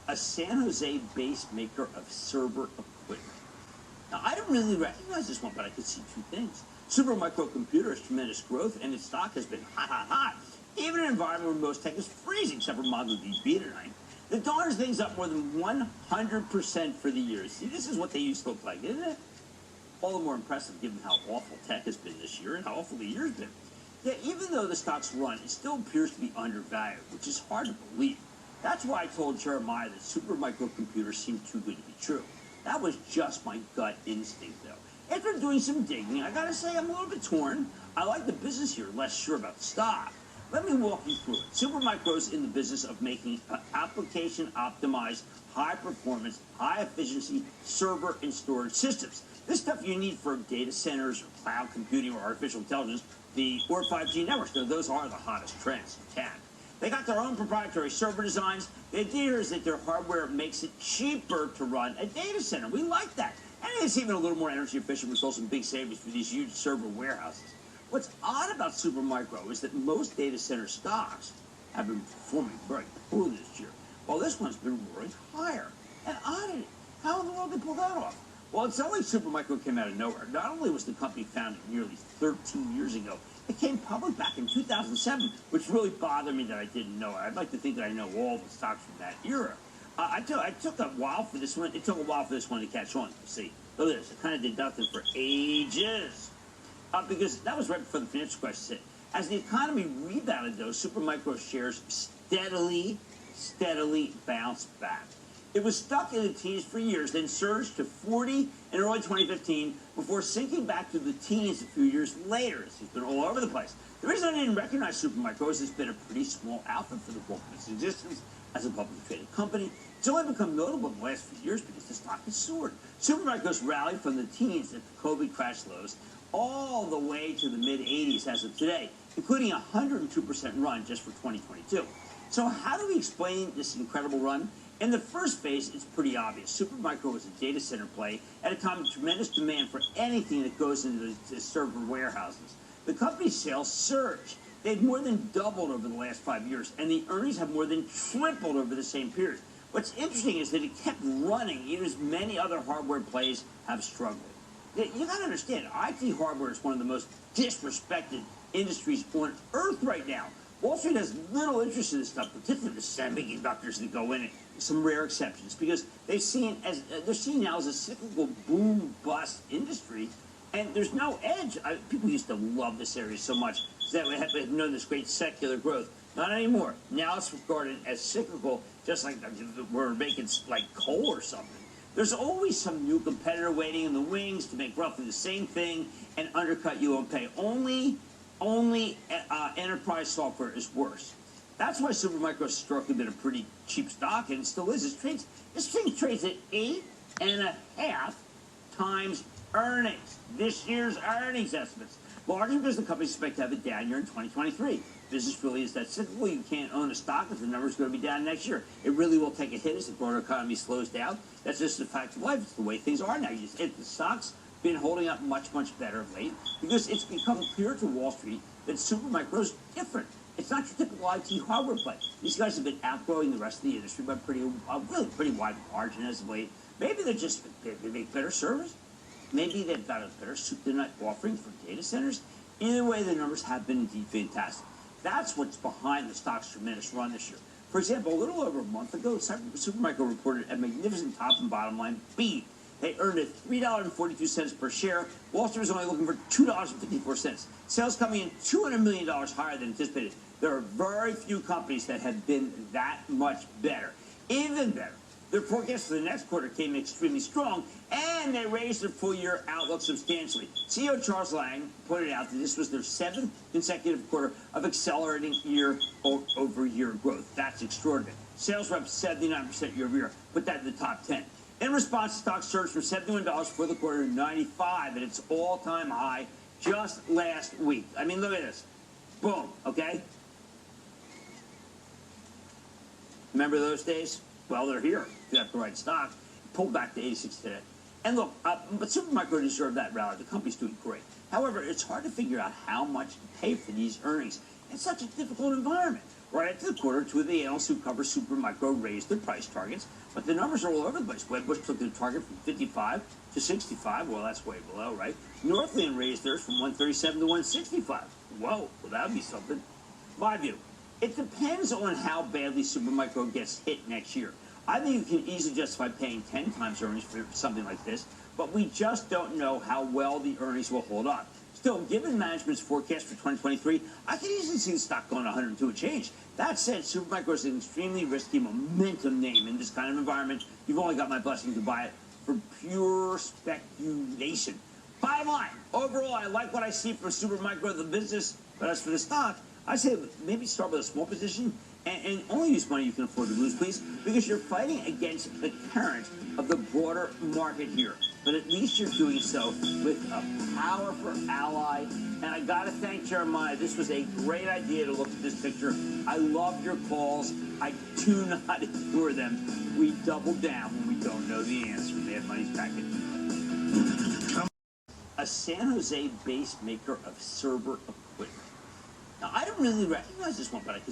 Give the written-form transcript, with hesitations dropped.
a San Jose-based maker of server equipment. Now, I didn't really recognize this one, but I could see two things. Supermicro Computer has tremendous growth, and its stock has been hot, hot, hot. Even in an environment where most tech is freezing, except for MongoDB tonight. The darn thing's up more than 100% for the year. See, this is what they used to look like, isn't it? All the more impressive given how awful tech has been this year and how awful the year's been. Yet, even though the stock's run, it still appears to be undervalued, which is hard to believe. That's why I told Jeremiah that Supermicro Computers seemed too good to be true. That was just my gut instinct, though. After doing some digging, I gotta say I'm a little bit torn. I like the business here, less sure about the stock. Let me walk you through it. Supermicro's in the business of making application-optimized, high-performance, high-efficiency server and storage systems. This stuff you need for data centers, or cloud computing, or artificial intelligence, or 5G networks. Now, those are the hottest trends in tech. They got their own proprietary server designs. The idea here is that their hardware makes it cheaper to run a data center. We like that. And it's even a little more energy efficient, results in big savings for these huge server warehouses. What's odd about Supermicro is that most data center stocks have been performing very poorly this year, while this one's been roaring higher. And oddity, how in the world did they pull that off? Well, it's not like Supermicro came out of nowhere. Not only was the company founded nearly 13 years ago, it came public back in 2007, which really bothered me that I didn't know it. I'd like to think that I know all the stocks from that era. I took a while for this one. It took a while for this one to catch on. See, look at this. It kind of did nothing for ages. Because that was right before the financial crisis hit. As the economy rebounded, though, Supermicro shares steadily bounced back. It was stuck in the teens for years, then surged to 40 in early 2015 before sinking back to the teens a few years later. It's been all over the place. The reason I didn't recognize Supermicro is it's been a pretty small outfit for the bulk of its existence as a publicly traded company. It's only become notable in the last few years because the stock has soared. Supermicro's rallied from the teens at the COVID crash lows all the way to the mid-80s as of today, including a 102% run just for 2022. So how do we explain this incredible run? In the first phase, it's pretty obvious. Supermicro is a data center play at a time of tremendous demand for anything that goes into the server warehouses. The company's sales surged. They've more than doubled over the last 5 years, and the earnings have more than tripled over the same period. What's interesting is that it kept running even as many other hardware plays have struggled. You got to understand, IT hardware is one of the most disrespected industries on earth right now. Wall Street has little interest in this stuff, particularly the semiconductors that go in it. Some rare exceptions, because they're seen now as a cyclical boom-bust industry, and there's no edge. People used to love this area so much that we have known this great secular growth. Not anymore. Now it's regarded as cyclical, just like we're making like coal or something. There's always some new competitor waiting in the wings to make roughly the same thing and undercut you on pay. Only enterprise software is worse. That's why Supermicro has historically been a pretty cheap stock, and it still is. This thing trades at 8.5 times earnings. This year's earnings estimates. Larger because the companies expect to have a down year in 2023. Business really is that cyclical. You can't own a stock if the number's going to be down next year. It really will take a hit as the broader economy slows down. That's just the fact of life. It's the way things are now. The stock's been holding up much better of late because it's become clear to Wall Street that Supermicro's different. It's not your typical IT hardware play. These guys have been outgrowing the rest of the industry by really pretty wide margin as of late. Maybe they make better servers. Maybe they've got a better soup to nut offering for data centers. Either way, the numbers have been indeed fantastic. That's what's behind the stock's tremendous run this year. For example, a little over a month ago, Supermicro reported a magnificent top and bottom line beat. They earned at $3.42 per share. Wall Street was only looking for $2.54. Sales coming in $200 million higher than anticipated. There are very few companies that have been that much better. Even better, their forecast for the next quarter came extremely strong, and they raised their full-year outlook substantially. CEO Charles Lang pointed out that this was their 7th consecutive quarter of accelerating year-over-year growth. That's extraordinary. Sales were up 79% year-over-year. Put that in the top 10. In response, the stock surged from $71 for the quarter to $95 at its all-time high just last week. I mean, look at this. Boom, okay? Remember those days? Well, they're here. If you have the right stock, pulled back to 86 today. And look, but Supermicro deserved that rally. The company's doing great. However, it's hard to figure out how much to pay for these earnings in such a difficult environment. Right after the quarter, two of the analysts who cover Supermicro raised their price targets, but the numbers are all over the place. Wedbush took their target from 55 to 65. Well, that's way below, right? Northland raised theirs from 137 to 165. Whoa, well, that would be something. My view, it depends on how badly Supermicro gets hit next year. I think you can easily justify paying 10 times earnings for something like this, but we just don't know how well the earnings will hold up. Still, given management's forecast for 2023, I can easily see the stock going 102 and change. That said, Supermicro is an extremely risky momentum name in this kind of environment. You've only got my blessing to buy it for pure speculation. Bottom line, overall, I like what I see from Supermicro, the business, but as for the stock, I say maybe start with a small position and only use money you can afford to lose, please, because you're fighting against the current of the broader market here. But at least you're doing so with a powerful ally. And I got to thank Jeremiah. This was a great idea to look at this picture. I love your calls. I do not ignore them. We double down when we don't know the answer. Mad Money's back in. A San Jose-based maker of server equipment. Now, I don't really recognize this one, but I can